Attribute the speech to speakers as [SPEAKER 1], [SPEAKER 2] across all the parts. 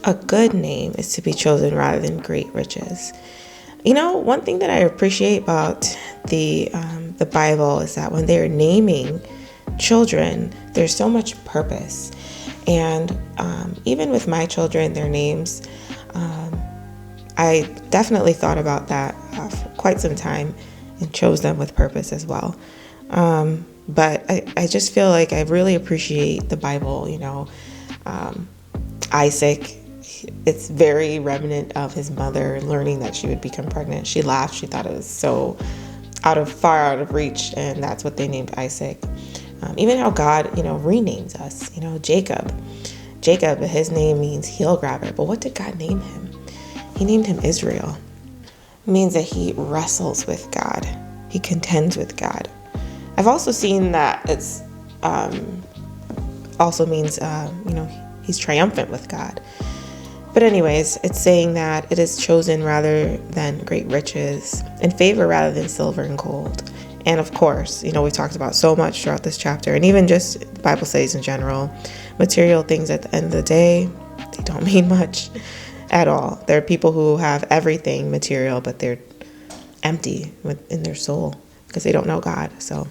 [SPEAKER 1] a good name is to be chosen rather than great riches. One thing that I appreciate about the Bible is that when they're naming children, there's so much purpose. And even with my children, their names, I definitely thought about that for quite some time and chose them with purpose as well. But I just feel like I really appreciate the Bible. Isaac, it's very remnant of his mother learning that she would become pregnant. She laughed. She thought it was so far out of reach, and that's what they named Isaac. Even how God, renames us. Jacob, his name means heel grabber. But what did God name him? He named him Israel. It means that he wrestles with God. He contends with God. I've also seen that it's also means, he's triumphant with God. But anyways, it's saying that it is chosen rather than great riches, and favor rather than silver and gold. And of course, we talked about so much throughout this chapter, and even just the Bible studies in general, material things at the end of the day, they don't mean much at all. There are people who have everything material, but they're empty in their soul because they don't know God. So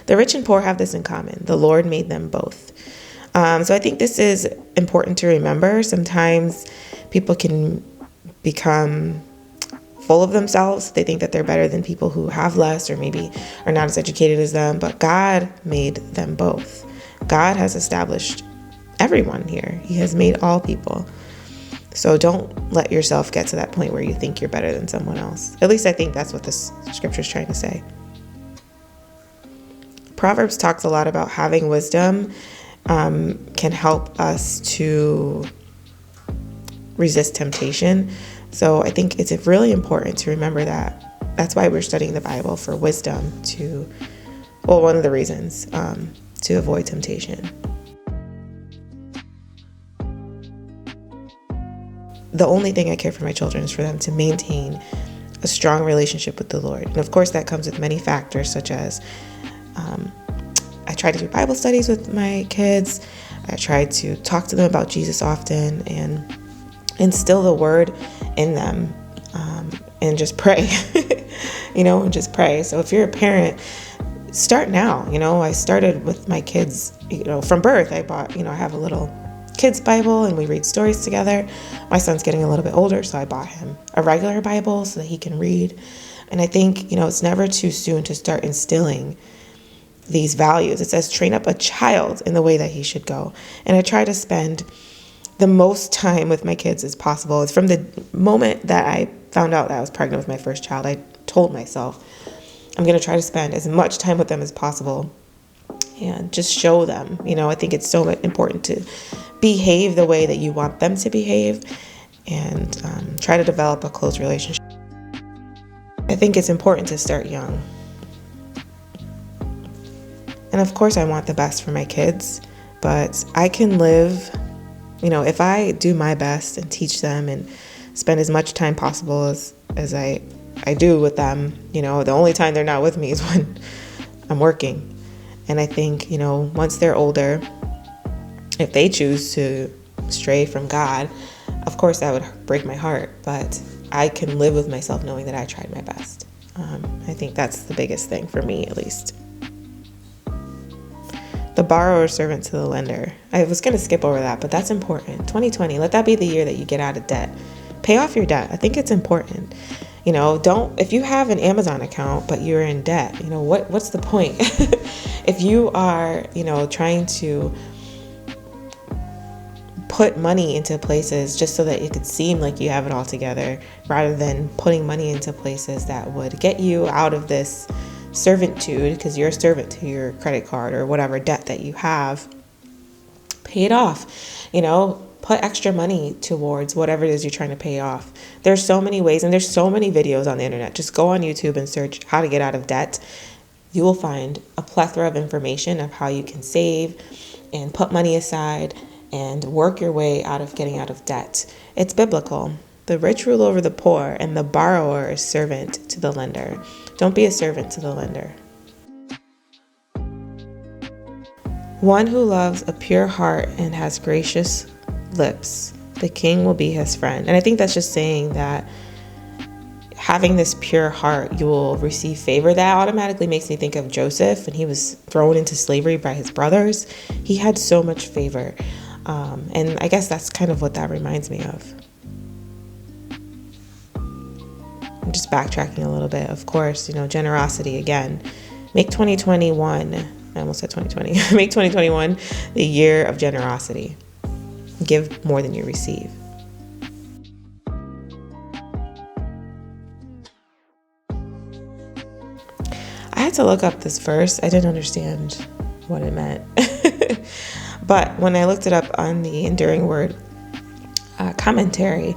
[SPEAKER 1] the rich and poor have this in common. The Lord made them both. So I think this is important to remember. Sometimes people can become full of themselves. They think that they're better than people who have less or maybe are not as educated as them, but God made them both. God has established everyone here. He has made all people. So don't let yourself get to that point where you think you're better than someone else. At least I think that's what this scripture is trying to say. Proverbs talks a lot about having wisdom can help us to resist temptation. So I think it's really important to remember that. That's why we're studying the Bible, for wisdom one of the reasons to avoid temptation. The only thing I care for my children is for them to maintain a strong relationship with the Lord. And of course that comes with many factors, such as I try to do Bible studies with my kids. I try to talk to them about Jesus often and instill the word in them, and just pray, and just pray. So if you're a parent, start now. I started with my kids, from birth. I bought, I have a little kids Bible and we read stories together. My son's getting a little bit older, so I bought him a regular Bible so that he can read. And I think, it's never too soon to start instilling these values. It says, train up a child in the way that he should go. And I try to spend the most time with my kids as possible. It's from the moment that I found out that I was pregnant with my first child, I told myself, I'm going to try to spend as much time with them as possible and just show them. I think it's so important to behave the way that you want them to behave and try to develop a close relationship. I think it's important to start young. And of course, I want the best for my kids, but I can live, if I do my best and teach them and spend as much time possible as I do with them, the only time they're not with me is when I'm working. And I think, once they're older, if they choose to stray from God, of course that would break my heart, but I can live with myself knowing that I tried my best. I think that's the biggest thing for me, at least. The borrower servant to the lender. I was going to skip over that, but that's important. 2020, let that be the year that you get out of debt. Pay off your debt. I think it's important. If you have an Amazon account, but you're in debt, what's the point? If you are, trying to put money into places just so that it could seem like you have it all together, rather than putting money into places that would get you out of this servitude, because you're a servant to your credit card or whatever debt that you have, pay it off. Put extra money towards whatever it is you're trying to pay off. There's so many ways, and there's so many videos on the internet. Just go on YouTube and search how to get out of debt. You will find a plethora of information of how you can save and put money aside and work your way out of getting out of debt. It's biblical. The rich rule over the poor, and the borrower is servant to the lender. Don't be a servant to the lender. One who loves a pure heart and has gracious lips. The king will be his friend. And I think that's just saying that having this pure heart, you will receive favor. That automatically makes me think of Joseph when he was thrown into slavery by his brothers. He had so much favor. And I guess that's kind of what that reminds me of. I'm just backtracking a little bit. Of course, generosity again. Make 2021, I almost said 2020, make 2021 the year of generosity. Give more than you receive. I had to look up this verse. I didn't understand what it meant. But when I looked it up on the Enduring Word commentary,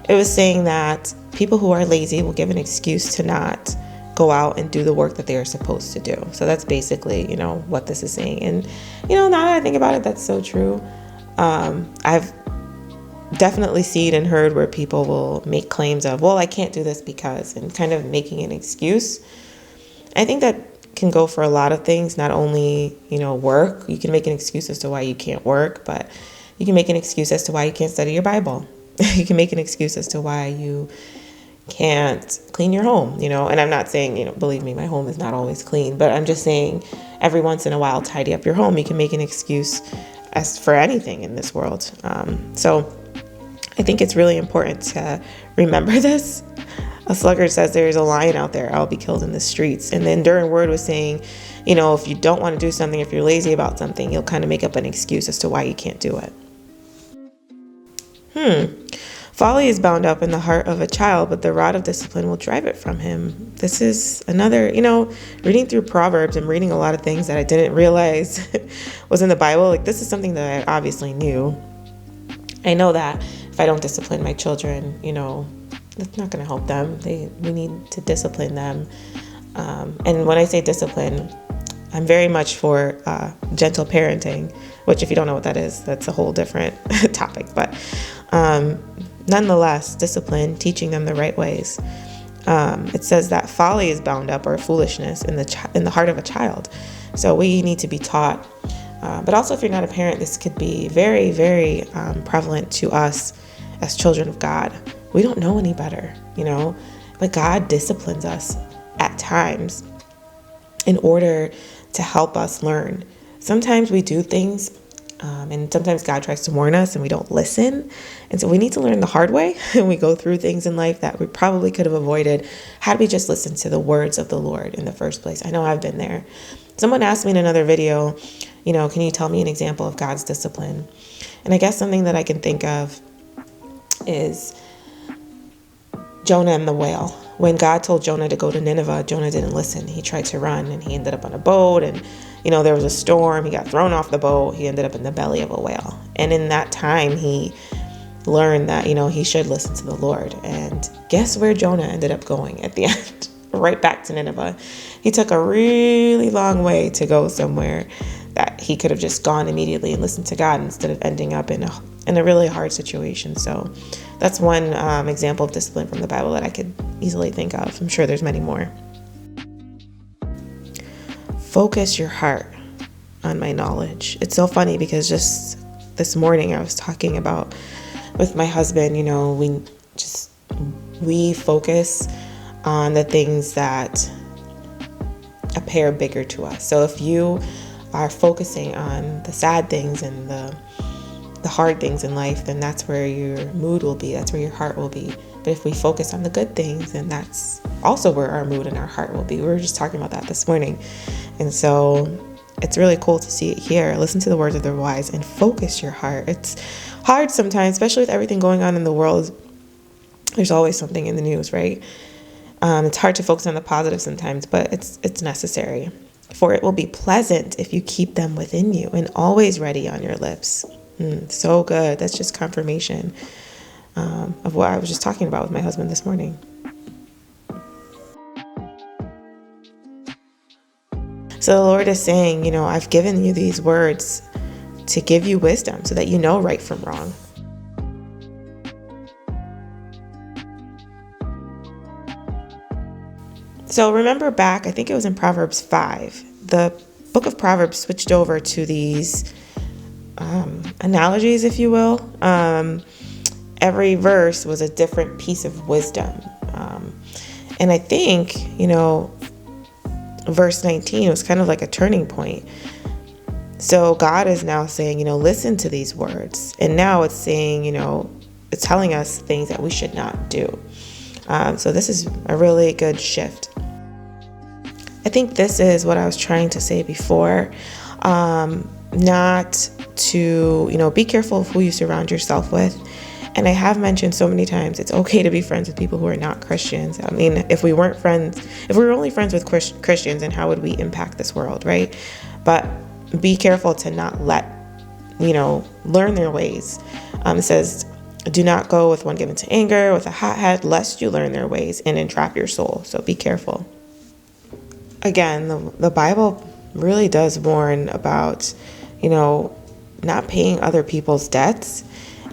[SPEAKER 1] it was saying that people who are lazy will give an excuse to not go out and do the work that they are supposed to do. So that's basically, what this is saying. And, now that I think about it, that's so true. I've definitely seen and heard where people will make claims of, well, I can't do this because, and kind of making an excuse. I think that can go for a lot of things, not only, work. You can make an excuse as to why you can't work, but you can make an excuse as to why you can't study your Bible. You can make an excuse as to why you can't clean your home, and I'm not saying, believe me, my home is not always clean, but I'm just saying every once in a while, tidy up your home. You can make an excuse as for anything in this world. So I think it's really important to remember this. A sluggard says there's a lion out there, I'll be killed in the streets. And the Enduring Word was saying, if you don't want to do something, if you're lazy about something, you'll kind of make up an excuse as to why you can't do it. Folly is bound up in the heart of a child, but the rod of discipline will drive it from him. This is another, reading through Proverbs and reading a lot of things that I didn't realize was in the Bible. Like, this is something that I obviously knew. I know that if I don't discipline my children, that's not going to help them. We need to discipline them. And when I say discipline, I'm very much for gentle parenting, which if you don't know what that is, that's a whole different topic. But nonetheless, discipline, teaching them the right ways. It says that folly is bound up, or foolishness, in the heart of a child. So we need to be taught. But also, if you're not a parent, this could be very, very prevalent to us as children of God. We don't know any better, but God disciplines us at times in order to help us learn. Sometimes we do things, and sometimes God tries to warn us and we don't listen. And so we need to learn the hard way. And we go through things in life that we probably could have avoided had we just listened to the words of the Lord in the first place. I know I've been there. Someone asked me in another video, can you tell me an example of God's discipline? And I guess something that I can think of is Jonah and the whale. When God told Jonah to go to Nineveh, Jonah didn't listen. He tried to run and he ended up on a boat, and there was a storm. He got thrown off the boat. He ended up in the belly of a whale. And in that time, he learned that, he should listen to the Lord. And guess where Jonah ended up going at the end? Right back to Nineveh. He took a really long way to go somewhere that he could have just gone immediately and listened to God instead of ending up in a really hard situation. So that's one example of discipline from the Bible that I could easily think of. I'm sure there's many more. Focus your heart on my knowledge. It's so funny because just this morning I was talking about with my husband, we focus on the things that appear bigger to us. So if you are focusing on the sad things and the hard things in life, then that's where your mood will be. That's where your heart will be. But if we focus on the good things, then that's also where our mood and our heart will be. We were just talking about that this morning. And so it's really cool to see it here. Listen to the words of the wise and focus your heart. It's hard sometimes, especially with everything going on in the world. There's always something in the news, right? It's hard to focus on the positive sometimes, but it's necessary. For it will be pleasant if you keep them within you and always ready on your lips. So good. That's just confirmation of what I was just talking about with my husband this morning. So the Lord is saying, I've given you these words to give you wisdom so that you know right from wrong. So remember back, I think it was in Proverbs 5, the book of Proverbs switched over to these analogies, if you will. Every verse was a different piece of wisdom. And I think, verse 19 was kind of like a turning point. So God is now saying, listen to these words. And now it's saying, it's telling us things that we should not do. So this is a really good shift. I think this is what I was trying to say before. Not to, be careful of who you surround yourself with. And I have mentioned so many times, it's okay to be friends with people who are not Christians. I mean, if we were only friends with Christians, then how would we impact this world, right? But be careful to not learn their ways. It says, do not go with one given to anger, with a hot head, lest you learn their ways and entrap your soul. So be careful. Again, the Bible really does warn about, not paying other people's debts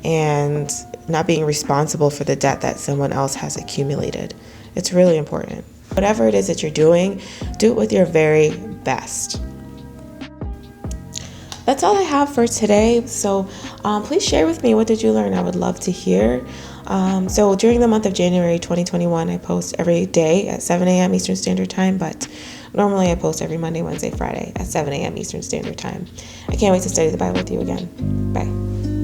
[SPEAKER 1] and not being responsible for the debt that someone else has accumulated. It's really important. Whatever it is that you're doing, do it with your very best. That's all I have for today. So please share with me, what did you learn? I would love to hear. So during the month of January 2021, I post every day at 7 a.m. Eastern Standard Time, but normally I post every Monday, Wednesday, Friday at 7 a.m. Eastern Standard Time. I can't wait to study the Bible with you again. Bye.